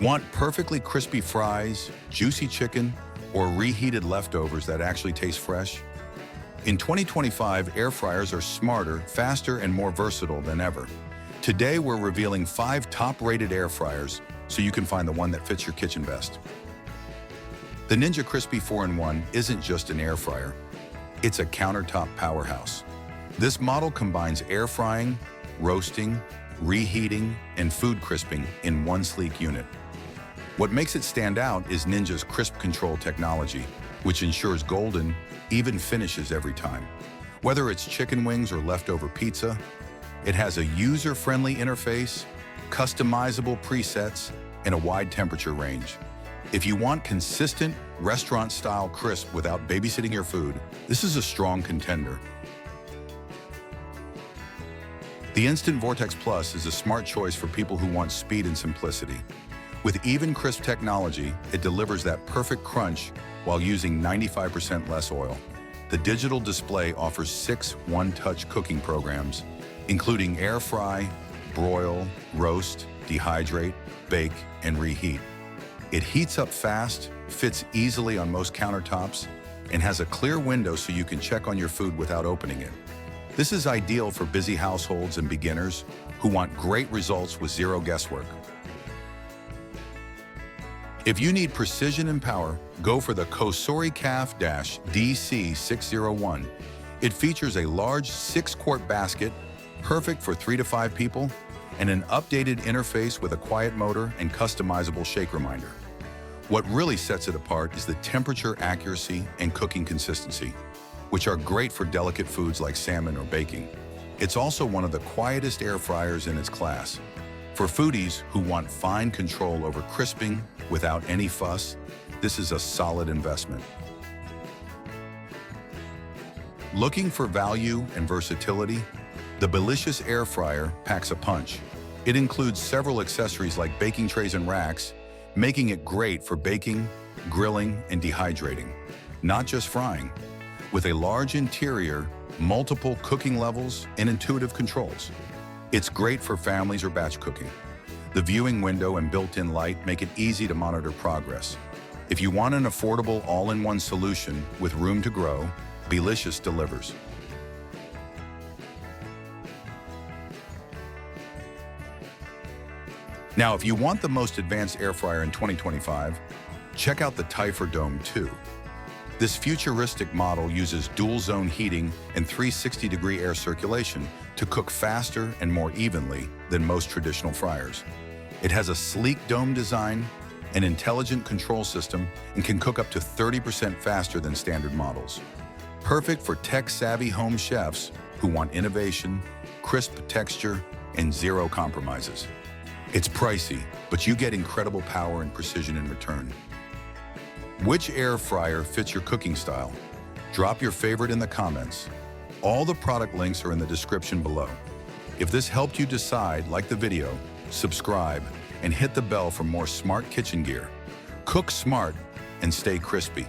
Want perfectly crispy fries, juicy chicken, or reheated leftovers that actually taste fresh? In 2025, air fryers are smarter, faster, and more versatile than ever. Today, we're revealing 5 top-rated air fryers so you can find the one that fits your kitchen best. The Ninja Crispi 4-in-1 isn't just an air fryer. It's a countertop powerhouse. This model combines air frying, roasting, reheating, and food crisping in one sleek unit. What makes it stand out is Ninja's crisp control technology, which ensures golden, even finishes every time. Whether it's chicken wings or leftover pizza, it has a user-friendly interface, customizable presets, and a wide temperature range. If you want consistent, restaurant-style crisp without babysitting your food, this is a strong contender. The Instant Vortex Plus is a smart choice for people who want speed and simplicity. With even crisp technology, it delivers that perfect crunch while using 95% less oil. The digital display offers 6 one-touch cooking programs, including air fry, broil, roast, dehydrate, bake, and reheat. It heats up fast, fits easily on most countertops, and has a clear window so you can check on your food without opening it. This is ideal for busy households and beginners who want great results with zero guesswork. If you need precision and power, go for the COSORI CAF-DC601. It features a large 6-quart basket, perfect for 3 to 5 people, and an updated interface with a quiet motor and customizable shake reminder. What really sets it apart is the temperature accuracy and cooking consistency, which are great for delicate foods like salmon or baking. It's also one of the quietest air fryers in its class. For foodies who want fine control over crisping without any fuss, this is a solid investment. Looking for value and versatility? The Beelicious air fryer packs a punch. It includes several accessories like baking trays and racks, making it great for baking, grilling, and dehydrating, not just frying. With a large interior, multiple cooking levels, and intuitive controls, it's great for families or batch cooking. The viewing window and built-in light make it easy to monitor progress. If you want an affordable all-in-one solution with room to grow, Beelicious delivers. Now, if you want the most advanced air fryer in 2025, check out the Typhur Dome 2. This futuristic model uses dual-zone heating and 360-degree air circulation to cook faster and more evenly than most traditional fryers. It has a sleek dome design, an intelligent control system, and can cook up to 30% faster than standard models. Perfect for tech-savvy home chefs who want innovation, crisp texture, and zero compromises. It's pricey, but you get incredible power and precision in return. Which air fryer fits your cooking style? Drop your favorite in the comments. All the product links are in the description below. If this helped you decide, like the video, subscribe, and hit the bell for more smart kitchen gear. Cook smart and stay crispy.